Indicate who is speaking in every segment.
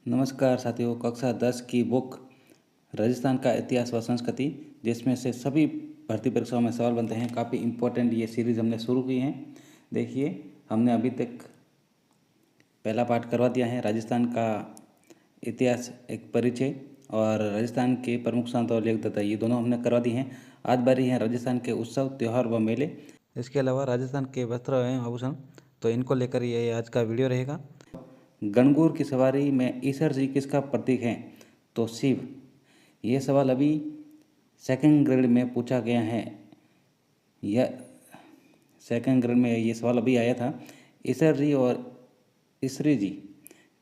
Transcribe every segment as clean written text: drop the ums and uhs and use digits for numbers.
Speaker 1: नमस्कार साथियों, कक्षा 10 की बुक राजस्थान का इतिहास व संस्कृति, जिसमें से सभी भर्ती परीक्षाओं में सवाल बनते हैं। काफ़ी इम्पोर्टेंट ये सीरीज़ हमने शुरू की है। देखिए, हमने अभी तक पहला पार्ट करवा दिया है, राजस्थान का इतिहास एक परिचय, और राजस्थान के प्रमुख संत और लेखदाता, ये दोनों हमने करवा दी हैं। आज बारी है राजस्थान के उत्सव, त्यौहार व मेले। इसके अलावा राजस्थान के वस्त्र एवं आभूषण, तो इनको लेकर ये आज का वीडियो रहेगा। गणगौर की सवारी में ईश्वर जी किसका प्रतीक है? तो शिव। ये सवाल अभी सेकंड ग्रेड में पूछा गया है। यह सेकंड ग्रेड में ये सवाल अभी आया था। ईश्वर जी और ईश्वरी जी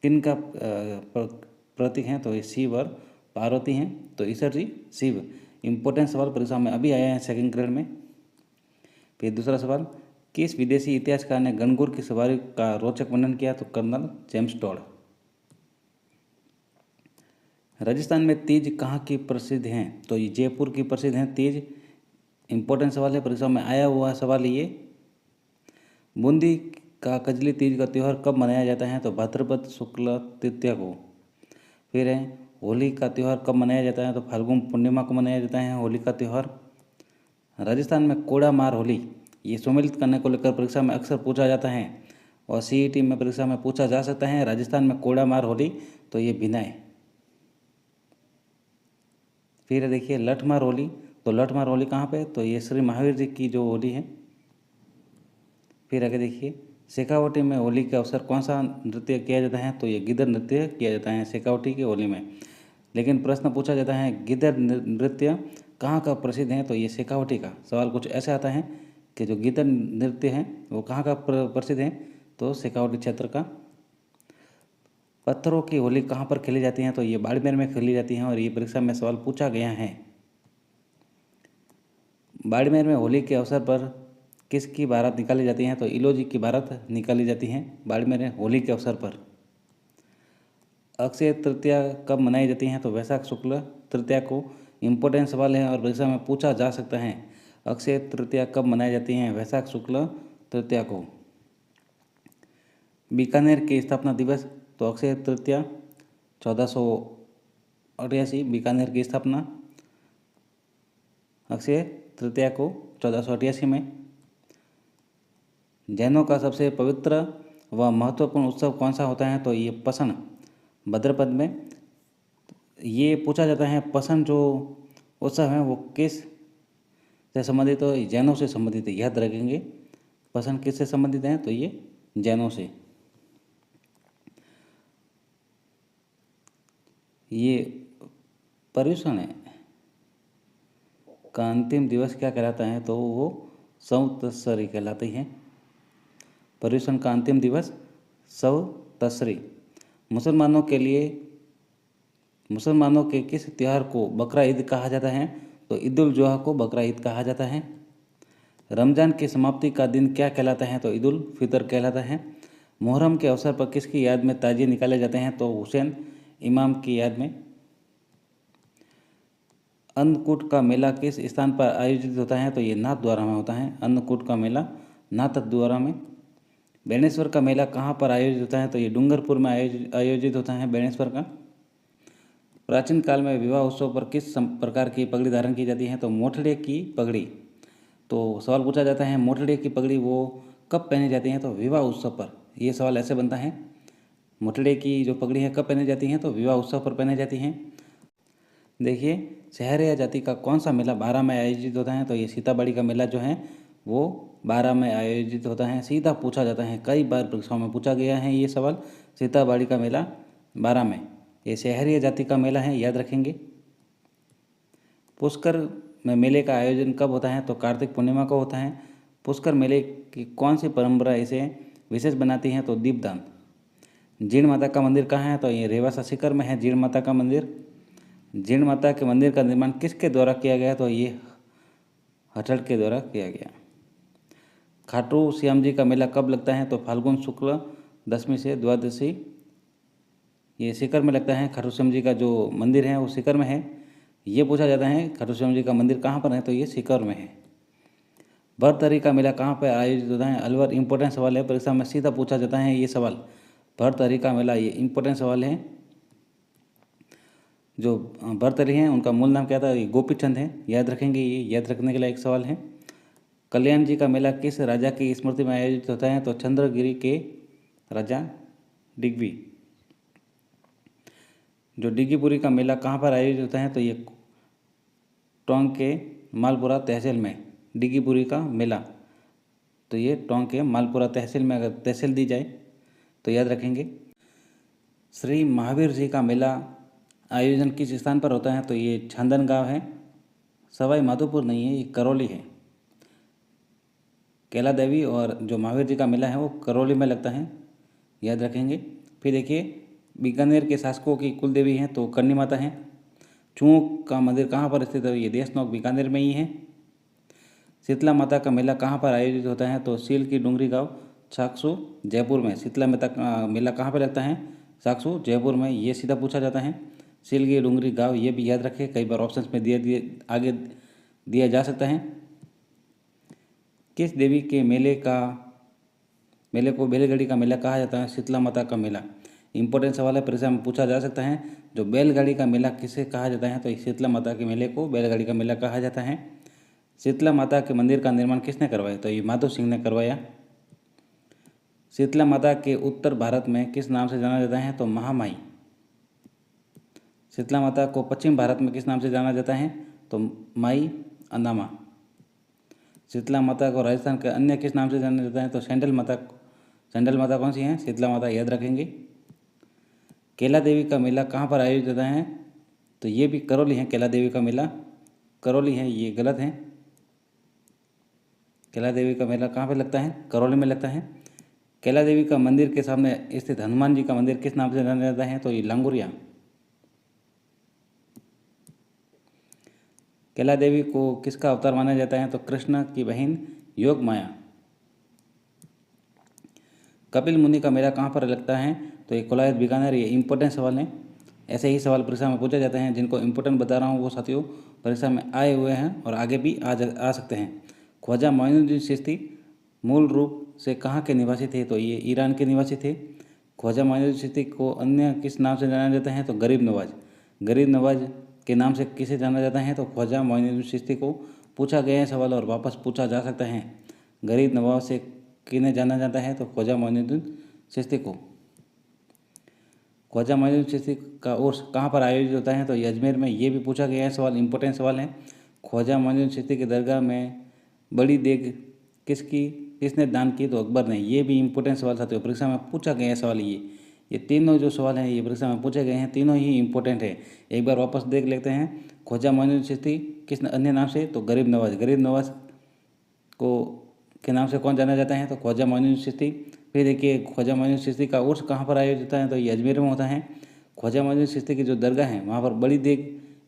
Speaker 1: किन का प्रतीक हैं? तो ये शिव और पार्वती हैं। तो ईश्वर जी शिव। इम्पोर्टेंट सवाल परीक्षा में अभी आया है सेकंड ग्रेड में। फिर दूसरा सवाल, किस विदेशी इतिहासकार ने गणगौर की सवारी का रोचक वर्णन किया? तो कर्नल जेम्स टॉड। राजस्थान में तीज कहाँ की प्रसिद्ध हैं? तो ये जयपुर की प्रसिद्ध हैं तीज। इम्पोर्टेंट सवाल है, परीक्षा में आया हुआ सवाल ये। बूंदी का कजली तीज का त्यौहार कब मनाया जाता है? तो भाद्रपद शुक्ल तृतीया को। फिर है, होली का त्यौहार कब मनाया जाता है? तो फाल्गुन पूर्णिमा को मनाया जाता है होली का त्यौहार। राजस्थान में कोड़ा मार होली, ये सम्मिलित करने को लेकर परीक्षा में अक्सर पूछा जाता है, और सीईटी में परीक्षा में पूछा जा सकता है। राजस्थान में कोड़ा मार होली, तो ये भिनाई। फिर देखिए लठमार होली, तो लठमार होली कहाँ पे? तो ये श्री महावीर जी की जो होली है। फिर आगे देखिए, शेखावटी में होली के अवसर कौन सा नृत्य किया जाता है? तो ये गिद्ध नृत्य किया जाता है शेखावटी की होली में। लेकिन प्रश्न पूछा जाता है, गिद्ध नृत्य कहाँ का प्रसिद्ध है? तो ये शेखावटी का। सवाल कुछ ऐसे आता है कि जो गिद्ध नृत्य है वो कहाँ का प्रसिद्ध है? तो शेखावटी क्षेत्र का। पत्थरों की होली कहाँ पर खेली जाती है? तो ये बाड़मेर में खेली जाती है, और ये परीक्षा में सवाल पूछा गया है। बाड़मेर में होली के अवसर पर किसकी बारात निकाली जाती है? तो इलोजी की बारात निकाली जाती है बाड़मेर में होली के अवसर पर। अक्षय तृतीया कब मनाई जाती है? तो वैशाख शुक्ल तृतीया को। इम्पोर्टेंट सवाल है और परीक्षा में पूछा जा सकता है। अक्षय तृतीया कब मनाई जाती है? वैशाख शुक्ल तृतीया को। बीकानेर की स्थापना दिवस, तो अक्षय तृतीया 1488, बीकानेर की स्थापना अक्षय तृतीया को 1488 में। जैनों का सबसे पवित्र व महत्वपूर्ण उत्सव कौन सा होता है? तो ये पसन, भद्रपद में। ये पूछा जाता है पसन जो उत्सव है वो किस से संबंधित? तो जैनों से संबंधित है, याद रखेंगे। पसन किससे संबंधित है? तो ये जैनों से। ये पर्युषण है का अंतिम दिवस क्या कहलाता है? तो वो संवत्सरी कहलाती है। पर्युषण का अंतिम दिवस संवत्सरी। मुसलमानों के किस त्यौहार को बकरा ईद कहा जाता है? तो ईद उल जोहा को बकरा ईद कहा जाता है। रमजान की समाप्ति का दिन क्या कहलाता है? तो ईद उल फितर कहलाता है। मुहर्रम के अवसर पर किसकी याद में ताजिए निकाले जाते हैं? तो हुसैन इमाम की याद में। अन्नकूट का मेला किस स्थान पर आयोजित होता है? तो ये नाथद्वारा में होता है। अन्नकूट का मेला नाथद्वारा में। बेणेश्वर का मेला कहाँ पर आयोजित होता है? तो ये डूंगरपुर में आयोजित होता है बेणेश्वर का। प्राचीन काल में विवाह उत्सव पर किस प्रकार की पगड़ी धारण की जाती है? तो मोठड़े की पगड़ी। तो सवाल पूछा जाता है मोठड़े की पगड़ी वो कब पहनी जाती है? तो विवाह उत्सव पर। ये सवाल ऐसे बनता है, मोठड़े की जो पगड़ी है कब पहनी जाती हैं? तो विवाह उत्सव पर पहनी जाती हैं। देखिए, सहरिया जाति का कौन सा मेला 12 में आयोजित होता है? तो ये सीताबाड़ी का मेला जो है वो 12 में आयोजित होता है। सीधा पूछा जाता है, कई बार परीक्षाओं में पूछा गया है ये सवाल। सीताबाड़ी का मेला 12 में। ये सहरिया जाति का मेला है, याद रखेंगे। पुष्कर में मेले का आयोजन कब होता है? तो कार्तिक पूर्णिमा को होता है। पुष्कर मेले की कौन सी परंपरा इसे विशेष बनाती है? तो दीपदान। जीण माता का मंदिर कहाँ है? तो ये रेवासा सीकर में है जीण माता का मंदिर। जीण माता के मंदिर का निर्माण किसके द्वारा किया गया? तो ये हठड़ के द्वारा किया गया। खाटू श्याम जी का मेला कब लगता है? तो फाल्गुन शुक्ल दशमी से द्वादशी, ये सीकर में लगता है। खाटू श्याम जी का जो मंदिर है वो सीकर में है। ये पूछा जाता है खाटू श्याम जी का मंदिर कहाँ पर है? तो ये सीकर में है। भरतरी का मेला कहाँ पर आयोजित होता है? अलवर। इंपॉर्टेंट सवाल है, परीक्षा में सीधा पूछा जाता है ये सवाल। भरतरी का मेला, ये इंपॉर्टेंट सवाल है। जो भर्तृहरि हैं उनका मूल नाम क्या था, ये गोपी चंद है, याद रखेंगे, ये याद रखने के लिए एक सवाल है। कल्याण जी का मेला किस राजा की स्मृति में आयोजित होता है, तो चंद्रगिरी के राजा डिग्वी। जो डिग्गीपुरी का मेला कहाँ पर आयोजित होता है, तो ये टोंक के मालपुरा तहसील में डिग्गीपुरी का मेला, तो ये टोंक के मालपुरा तहसील में अगर तहसील दी जाए तो याद रखेंगे। श्री महावीर जी का मेला आयोजन किस स्थान पर होता है, तो ये छांदन गांव है, सवाई माधोपुर नहीं है, ये करौली है। कैला देवी और जो महावीर जी का मेला है वो करौली में लगता है, याद रखेंगे। फिर देखिए बीकानेर के शासकों की कुल देवी हैं तो करनी माता हैं। चूंक का मंदिर कहाँ पर स्थित है, ये देशनोक बीकानेर में ही है। शीतला माता का मेला कहाँ पर आयोजित होता है, तो सील की डूंगरी गांव साक्सू जयपुर में। शीतला माता का मेला कहाँ पर लगता है, साक्सू जयपुर में, ये सीधा पूछा जाता है। सील की डूंगरी गांव, ये भी याद रखें, कई बार ऑप्शंस में आगे दिया जा सकता है। किस देवी के मेले को बैलगाड़ी का मेला कहा जाता है, शीतला माता का मेला। इंपॉर्टेंट सवाल है, परीक्षा में पूछा जा सकता है। जो बैलगाड़ी का मेला किसे कहा जाता है, तो शीतला माता के मेले को बैलगाड़ी का मेला कहा जाता है। शीतला माता के मंदिर का निर्माण किसने करवाया, तो ये माधो सिंह ने करवाया। शीतला माता के उत्तर भारत में किस नाम से जाना जाता है, तो महामाई। शीतला माता को पश्चिम भारत में किस नाम से जाना जाता है, तो माई अंदामा। शीतला माता को राजस्थान के अन्य किस नाम से जाना जाता है, तो सैंडल माता। सैंडल माता कौन सी है, शीतला माता, याद रखेंगे। कैला देवी का मेला कहाँ पर आयोजित होता है, तो ये भी करौली है, कैला देवी का मेला करौली है, ये गलत है। कैला देवी का मेला कहाँ पर लगता है, करौली में लगता है। कैला देवी का मंदिर के सामने स्थित हनुमान जी का मंदिर किस नाम से जाना जाता है, तो ये लांगुरिया। कैला देवी को किसका अवतार माना जाता है, तो कृष्ण की बहन योग माया। कपिल मुनि का मेला कहाँ पर लगता है, तो ये कोलायत बीकानेर, ये इंपॉर्टेंट सवाल है। ऐसे ही सवाल परीक्षा में पूछे जाते हैं, जिनको इंपॉर्टेंट बता रहा हूँ वो साथियों परीक्षा में आए हुए हैं और आगे भी आ सकते हैं। ख्वाजा मोइनुद्दीन चिश्ती मूल रूप से कहाँ के निवासी थे, तो ये ईरान के निवासी थे। ख्वाजा मोइनुद्दीन चिश्ती को अन्य किस नाम से जाना जाता है, तो गरीब नवाज। गरीब नवाज के नाम से किसे जाना जाता है, तो ख्वाजा मोइनुद्दीन चिश्ती को पूछा गया है सवाल और वापस पूछा जा सकता है। गरीब नवाज से किन्हें जाना जाता है, तो ख्वाजा मोइनुद्दीन चिश्ती को। ख्वाजा मोइनुद्दीन चिश्ती का उर्स कहाँ पर आयोजित होता है, तो ये अजमेर में, ये भी पूछा गया है सवाल, इंपॉर्टेंट सवाल है। ख्वाजा मोइनुद्दीन चिश्ती की दरगाह में बड़ी देग किसने दान की, तो अकबर ने। ये भी इंपॉर्टेंट सवाल साथियों परीक्षा में पूछा गया है सवाल। ये तीनों जो सवाल हैं ये परीक्षा में पूछे गए हैं, तीनों ही इंपॉर्टेंट है। एक बार वापस देख लेते हैं। ख्वाजा मोइनुद्दीन चिश्ती किस अन्य नाम से, तो गरीब नवाज। गरीब नवाज को के नाम से कौन जाना जाता है, तो ख्वाजा मोइनुद्दीन चिश्ती। फिर देखिए ख्वाजा मोइनुद्दीन चिश्ती का उर्स कहाँ पर आयोजित होता है, तो ये अजमेर में होता है। ख्वाजा मोइनुद्दीन चिश्ती की जो दरगाह है वहाँ पर बड़ी देग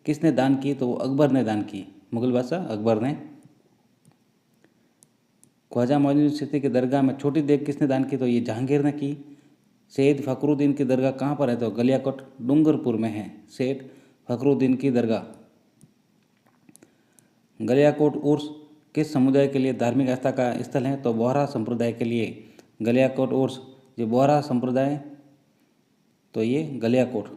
Speaker 1: किसने दान की, तो वो अकबर ने दान की, मुगल बादशाह अकबर ने। ख्वाजा मोइनुद्दीन चिश्ती की दरगाह में छोटी देग किसने दान की, तो ये जहांगीर ने की। सैयद फखरुद्दीन की दरगाह कहाँ पर है, तो गलियाकोट डूंगरपुर में है सैयद फखरुद्दीन की दरगाह। गलियाकोट उर्स किस समुदाय के लिए धार्मिक आस्था का स्थल है, तो बोहरा संप्रदाय के लिए। गलियाकोट उर्स जो बोहरा संप्रदाय, तो ये गलियाकोट।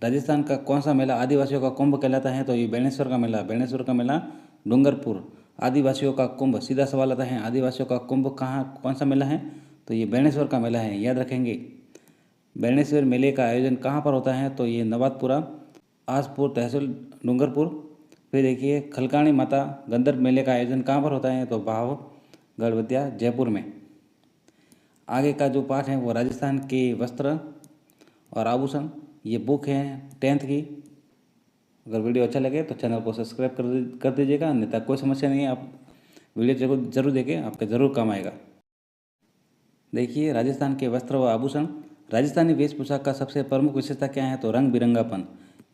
Speaker 1: राजस्थान का कौन सा मेला आदिवासियों का कुंभ कहलाता है, तो ये बेणेश्वर का मेला। बेणेश्वर का मेला डूंगरपुर। आदिवासियों का कुंभ, सीधा सवाल आता है, आदिवासियों का कुंभ कौन सा मेला है, तो ये बेणेश्वर का मेला है, याद रखेंगे। बेणेश्वर मेले का आयोजन कहाँ पर होता है, तो ये नवादपुरा आसपुर तहसील डूंगरपुर। फिर देखिए खलकाणी माता गंधर्व मेले का आयोजन कहाँ पर होता है, तो भाव गढ़वतिया जयपुर में। आगे का जो पाठ है वो राजस्थान के वस्त्र और आभूषण, ये बुक है 10th की। अगर वीडियो अच्छा लगे तो चैनल को सब्सक्राइब कर दीजिएगा, अन्यथा कोई समस्या नहीं है, आप वीडियो जरूर देखें, आपके ज़रूर काम आएगा। देखिए राजस्थान के वस्त्र व आभूषण। राजस्थानी वेशभूषा का सबसे प्रमुख विशेषता क्या है, तो रंग बिरंगापन।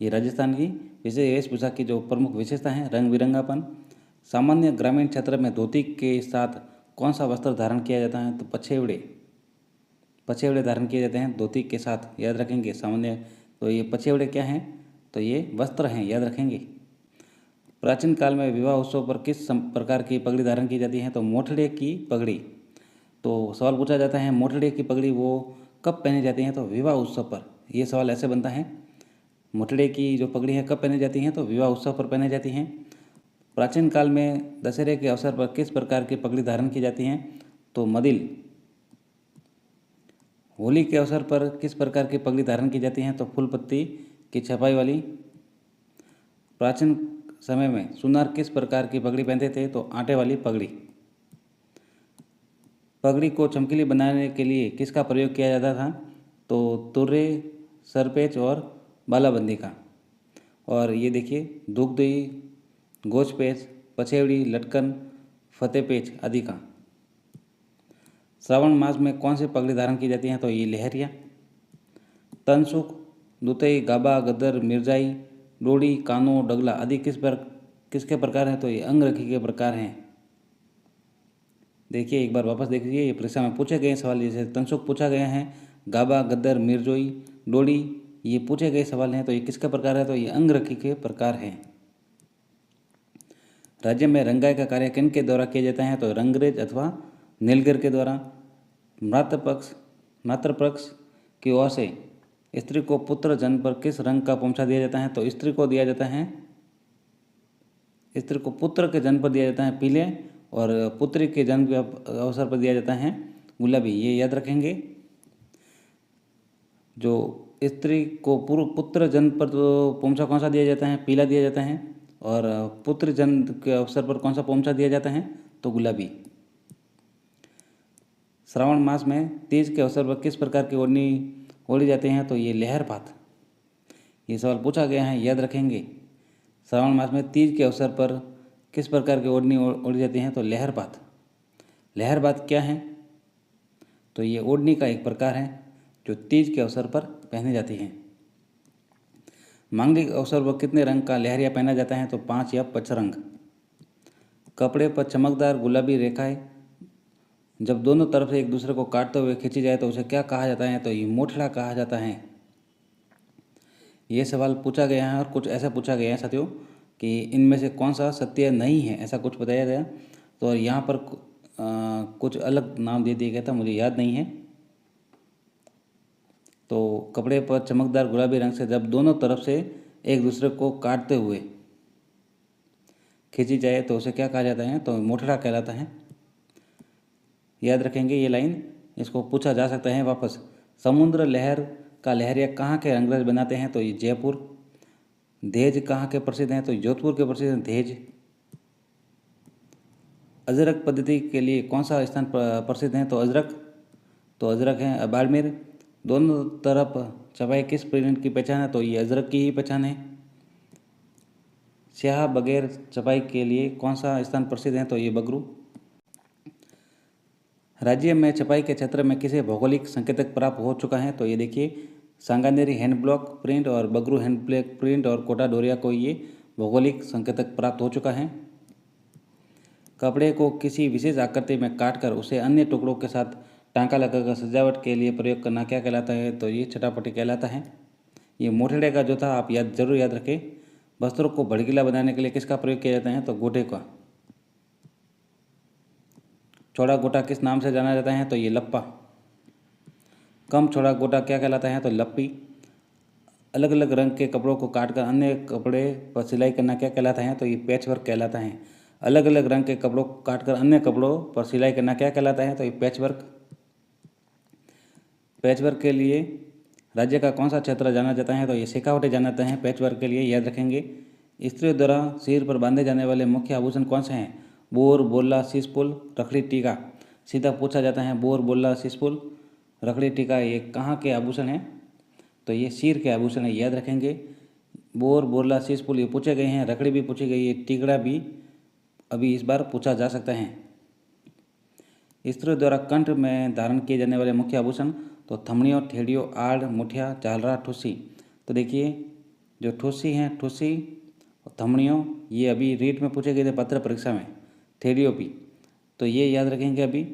Speaker 1: ये राजस्थान की वेशभूषा की जो प्रमुख विशेषता है रंग बिरंगापन। सामान्य ग्रामीण क्षेत्र में धोती के साथ कौन सा वस्त्र धारण किया जाता है, तो पछेवड़े धारण किए जाते हैं धोती के साथ, याद रखेंगे। सामान्य तो ये पछेवड़े क्या हैं, तो ये वस्त्र हैं, याद रखेंगे। प्राचीन काल में विवाह उत्सव पर किस प्रकार की पगड़ी धारण की जाती है, तो मोठड़े की पगड़ी। तो सवाल पूछा जाता है मोठड़े की पगड़ी वो कब पहनी जाती है, तो विवाह उत्सव पर। ये सवाल ऐसे बनता है। मोटड़े की जो पगड़ी है कब पहनी जाती हैं? तो विवाह उत्सव पर पहनी जाती हैं। प्राचीन काल में दशहरे के अवसर पर किस प्रकार की पगड़ी धारण की जाती हैं? तो मदिल। होली के अवसर पर किस प्रकार की पगड़ी धारण की जाती हैं? तो फूल पत्ती की छपाई वाली। प्राचीन समय में सुनार किस प्रकार की पगड़ी पहनते थे? तो आटे वाली पगड़ी। पगड़ी को चमकीली बनाने के लिए किसका प्रयोग किया जाता था? तो तुर्रे, सरपेच और बालाबंदी का। और ये देखिए दुगदुई, गोचपेच, पछेवड़ी, लटकन, फतेपेच आदि का। श्रावण मास में कौन सी पगड़ी धारण की जाती है? तो ये लहरिया। तनसुख, दुतई, गाबा, गदर, मिर्जाई, डोडी, कानो, डगला आदि किसके प्रकार हैं? तो ये अंगरखी के प्रकार हैं। देखिए एक बार वापस देख लीजिए, ये परीक्षा में पूछे गए सवाल, जैसे तनसुख पूछा गया है, गाबा, गद्दर, मिर्जोई, डोडी ये पूछे गए सवाल हैं। तो ये किसका प्रकार है? तो ये अंगरखी के प्रकार हैं। राज्य में रंगाई का कार्य किन के द्वारा किया जाता है? तो रंगरेज अथवा नीलगर के द्वारा। मातृपक्ष की ओर से स्त्री को पुत्र जन्म पर किस रंग का पोंछा दिया जाता है? तो स्त्री को दिया जाता है, स्त्री को पुत्र के जन्म पर दिया जाता है पीले, और पुत्री के जन्म के अवसर पर दिया जाता है गुलाबी। ये याद रखेंगे। जो स्त्री को पुत्र जन्म पर तो पोंछा कौन सा दिया जाता है? पीला दिया जाता है। और पुत्र जन्म के अवसर पर कौन सा पोंछा दिया जाता है? तो गुलाबी। श्रावण मास में तीज के अवसर पर किस प्रकार की ओढ़नी ओढ़ी जाती हैं? तो ये लहरपात। ये सवाल पूछा गया है, याद रखेंगे। श्रावण मास में तीज के अवसर पर किस प्रकार की ओढ़नी ओढ़ी जाती हैं? तो लहरपात। लहरपात क्या है? तो ये ओढ़नी का एक प्रकार है जो तीज के अवसर पर पहनी जाती है। मांगलिक अवसर पर कितने रंग का लहरिया पहना जाता है? तो 5 या 5 रंग। कपड़े पर चमकदार गुलाबी रेखाएं जब दोनों तरफ से एक दूसरे को काटते हुए खींची जाए तो उसे क्या कहा जाता है? तो ये मोठड़ा कहा जाता है। ये सवाल पूछा गया है और कुछ ऐसा पूछा गया है साथियों कि इनमें से कौन सा सत्य नहीं है, ऐसा कुछ बताया गया। तो यहाँ पर कुछ अलग नाम दे दिया गया था, मुझे याद नहीं है। तो कपड़े पर चमकदार गुलाबी रंग से जब दोनों तरफ से एक दूसरे को काटते हुए खींची जाए तो उसे क्या कहा जाता है? तो मोठड़ा कहलाता है। याद रखेंगे ये लाइन, इसको पूछा जा सकता है वापस। समुद्र लहर का लहरिया कहाँ के रंगरेज बनाते हैं? तो ये जयपुर। दहेज कहाँ के प्रसिद्ध हैं? तो जोधपुर के प्रसिद्ध हैं दहेज। अजरक पद्धति के लिए कौन सा स्थान प्रसिद्ध है? तो अजरक है बाड़मेर। दोनों तरफ छपाई किस प्रिंट की पहचान है? तो ये अजरक की ही पहचान है। स्याह बगैर छपाई के लिए कौन सा स्थान प्रसिद्ध है? तो ये बगरू। राज्य में छपाई के क्षेत्र में किसे भौगोलिक संकेतक प्राप्त हो चुका है? तो ये देखिए सांगानेरी हैंड ब्लॉक प्रिंट और बगरू हैंड ब्लॉक प्रिंट और कोटा डोरिया को ये भौगोलिक संकेतक प्राप्त हो चुका है। कपड़े को किसी विशेष आकृति में काटकर उसे अन्य टुकड़ों के साथ टांका लगाकर सजावट के लिए प्रयोग करना क्या कहलाता है? तो ये छटापटी कहलाता है। ये मोठड़े का जो था आप जरूर याद रखें। वस्त्रों को भड़कीला बनाने के लिए किसका प्रयोग किया जाता है? तो गोटे का। चौड़ा गोटा किस नाम से जाना जाता है? तो ये लप्पा। कम चौड़ा गोटा क्या कहलाता है? तो लप्पी। अलग अलग रंग के कपड़ों को काटकर अन्य कपड़े पर सिलाई करना क्या कहलाता है? तो ये पैचवर्क कहलाता है। अलग अलग रंग के कपड़ों को काटकर अन्य कपड़ों पर सिलाई करना क्या कहलाता है? तो ये पैचवर्क। पैचवर्क के लिए राज्य का कौन सा क्षेत्र जाना जाता है? तो ये शेखावटी जाना जाता है पैचवर्क के लिए, याद रखेंगे। स्त्रियों द्वारा सिर पर बांधे जाने वाले मुख्य आभूषण कौन से हैं? बोर, बोला, शीशपुल, रखड़ी, टीका। सीधा पूछा जाता है बोर, बोला, शीशपुल, रखड़ी, टीका ये कहाँ के आभूषण हैं? तो ये सिर के आभूषण है, याद रखेंगे। बोर, बोला, शीशपुल ये पूछे गए हैं, रखड़ी भी पूछी गई है, टीकड़ा भी अभी इस बार पूछा जा सकता है। स्त्रियों द्वारा कंठ में धारण किए जाने वाले मुख्य आभूषण तो थमड़ियों, ठेड़ियों, आड़, मुठिया, झालरा, ठुस्सी। तो देखिए जो ठुस्सी हैं, ठुस्सी और थमड़ियों ये अभी रीट में पूछे गए थे पत्र परीक्षा में, ठेड़ियों भी, तो ये याद रखेंगे। अभी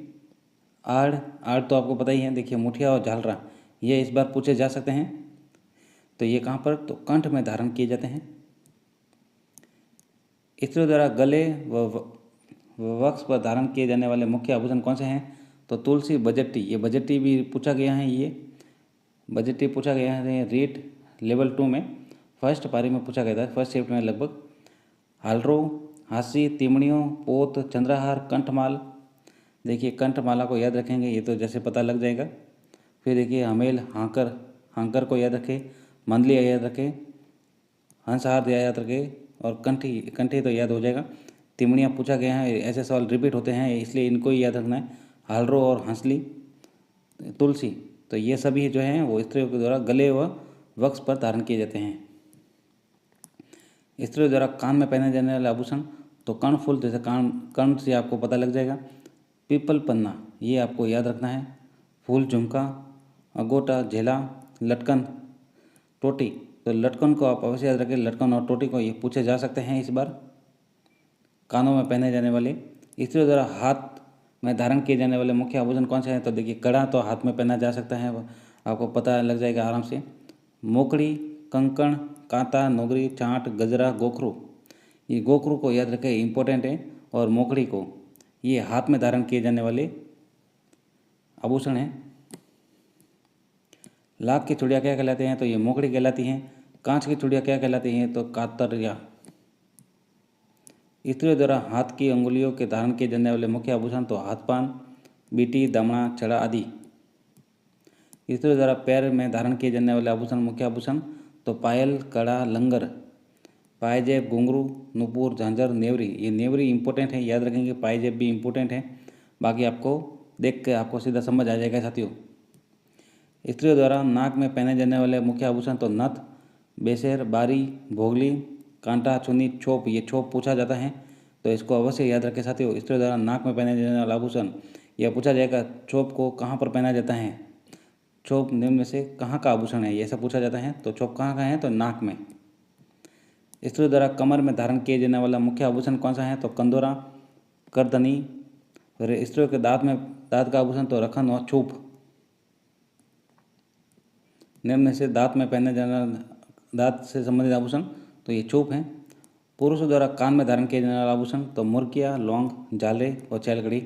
Speaker 1: आड़ तो आपको पता ही है, देखिए मुठिया और झालरा ये इस बार पूछे जा सकते हैं। तो ये कहाँ पर? तो कंठ में धारण किए जाते हैं। स्त्रियों द्वारा गले व वक्स पर धारण किए जाने वाले मुख्य आभूषण कौन से हैं? तो तुलसी, बजट्टी ये बजट्टी भी पूछा गया है, ये बजट्टी पूछा गया है रीट लेवल 2 में। फर्स्ट पारी में पूछा गया था, फर्स्ट शिफ्ट में लगभग। हालरो, हासी, तिमड़ियों, पोत, चंद्रहार, कंठमाल। देखिए कंठमाला को याद रखेंगे, ये तो जैसे पता लग जाएगा। फिर देखिए हमेल, हांकर, हांकर को याद रखें, मंदली याद रखें, हंसहार याद रखें, और कंठी, कंठी तो याद हो जाएगा। तिमड़ियाँ पूछा गया है, ऐसे सवाल रिपीट होते हैं इसलिए इनको ही याद रखना है। हालरो और हंसली, तुलसी, तो ये सभी जो हैं वो स्त्रियों के द्वारा गले व वक्ष पर धारण किए जाते हैं। स्त्रियों द्वारा कान में पहने जाने वाले आभूषण, तो कर्णफूल, जैसे कान, कर्ण से आपको पता लग जाएगा। पीपल पन्ना, ये आपको याद रखना है। फूल झुमका, अगोटा, झेला, लटकन, टोटी, तो लटकन को आप अवश्य याद रखें। लटकन और टोटी को ये पूछे जा सकते हैं इस बार। कानों में पहने जाने वाले, स्त्रियों द्वारा हाथ में धारण किए जाने वाले मुख्य आभूषण कौन से हैं, तो देखिए कड़ा तो हाथ में पहना जा सकता है, आपको पता लग जाएगा आराम से। मोकड़ी, कंकण, कांता, नोगरी, चांट, गजरा, गोखरू, ये गोखरू को याद रखें, इम्पोर्टेंट है। और मोकड़ी को, ये हाथ में धारण किए जाने वाले आभूषण हैं। लाख की चूड़ियाँ क्या कहलाते हैं, तो ये मोकड़ी कहलाती हैं। कांच की चूड़ियाँ क्या कहलाती हैं, तो कातरिया। स्त्रियों द्वारा हाथ की अंगुलियों के धारण किए जाने वाले मुख्य आभूषण, तो हाथपान, बीटी, दामना, छड़ा आदि। स्त्रियों द्वारा पैर में धारण किए जाने वाले आभूषण, मुख्य आभूषण, तो पायल, कड़ा, लंगर, पायजेब, घुंघरू, नुपुर, झांझर, नेवरी। ये नेवरी इंपॉर्टेंट है, याद रखेंगे। पायजेब भी इंपॉर्टेंट है, बाकी आपको देख के आपको सीधा समझ आ जाएगा साथियों। स्त्रियों द्वारा नाक में पहने जाने वाले मुख्य आभूषण, तो नथ, बेसेर, बारी, भोगली, कांटा, चुन्नी, छोप। ये छोप पूछा जाता है, तो इसको अवश्य याद रखें साथियों। स्त्रियों द्वारा नाक में पहने जाने वाला आभूषण, यह पूछा जाएगा छोप को कहाँ पर पहना जाता है, छोप निम्न में से कहाँ का आभूषण है, ये ऐसा पूछा जाता है। तो छोप कहाँ का है, तो नाक में। स्त्रियों द्वारा कमर में धारण किए जाने वाला मुख्य आभूषण कौन सा है, तो कंदोरा, करदनी। और स्त्रियों के दांत में, दांत का आभूषण, तो रखन और छूप। निम्न में से दांत में पहने जाने, दांत से संबंधित आभूषण, तो ये छूप हैं। पुरुषों द्वारा कान में धारण किए जाने वाला आभूषण, तो मुर्किया, लौंग, जाले और चैलकड़ी।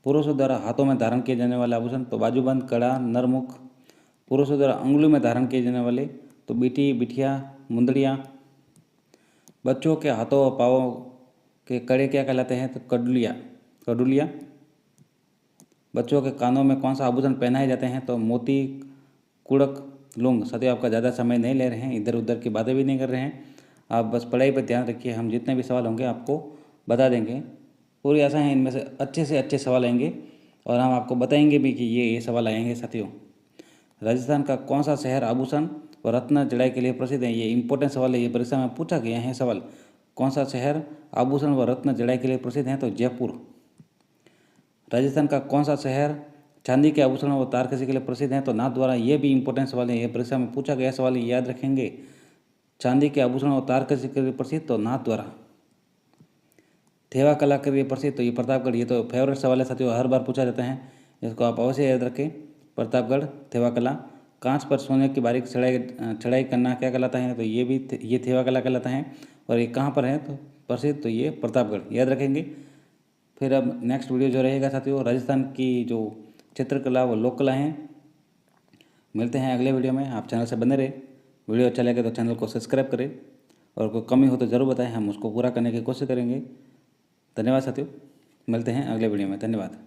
Speaker 1: पुरुषों द्वारा हाथों में धारण किए जाने वाले आभूषण, तो बाजूबंद, कड़ा, नरमुख। पुरुषों द्वारा अंगुली में धारण किए जाने वाले, तो बीटी, बिठिया, मुंदड़ियाँ। बच्चों के हाथों और पाँवों के कड़े क्या कहलाते हैं, तो कडुलिया, कडुलिया। बच्चों के कानों में कौन सा आभूषण पहनाए जाते हैं, तो मोती, कुड़क, लुंग। साथियों आपका ज़्यादा समय नहीं ले रहे हैं, इधर उधर की बातें भी नहीं कर रहे हैं, आप बस पढ़ाई पर ध्यान रखिए। हम जितने भी सवाल होंगे आपको बता देंगे, पूरी आशा है इनमें से अच्छे सवाल आएंगे, और हम आपको बताएंगे भी कि ये सवाल आएंगे साथियों। राजस्थान का कौन सा शहर आभूषण व रत्न जड़ाई के लिए प्रसिद्ध है, ये इंपॉर्टेंट सवाल है, ये परीक्षा में पूछा गया है सवाल। कौन सा शहर आभूषण व रत्न जड़ाई के लिए प्रसिद्ध है, तो जयपुर। राजस्थान का कौन सा शहर चांदी के आभूषण व तारकसी के लिए प्रसिद्ध है, तो नाथद्वारा। ये भी इंपॉर्टेंट सवाल है, ये परीक्षा में पूछा गया सवाल, याद रखेंगे। चांदी के आभूषण और तारकसी के लिए प्रसिद्ध, तो नाथद्वारा। थेवा कला के लिए प्रसिद्ध, तो ये प्रतापगढ़। ये तो फेवरेट सवाल है साथियों, हर बार पूछा जाता है, इसको आप अवश्य याद रखें। प्रतापगढ़, थेवा कला। कांच पर सोने की बारीक चढ़ाई करना क्या कहलाता है, तो ये भी ये थेवा कला कहलाता है। और ये कहाँ पर है, तो प्रसिद्ध, तो ये प्रतापगढ़, याद रखेंगे। फिर अब नेक्स्ट वीडियो जो रहेगा साथियों, राजस्थान की जो चित्रकला व लोक कला हैं, मिलते हैं अगले वीडियो में। आप चैनल से बने रहे। वीडियो अच्छा लगे तो चैनल को सब्सक्राइब करें, और कोई कमी हो तो ज़रूर बताएं, हम उसको पूरा करने की कोशिश करेंगे। धन्यवाद साथियों, मिलते हैं अगले वीडियो में। धन्यवाद।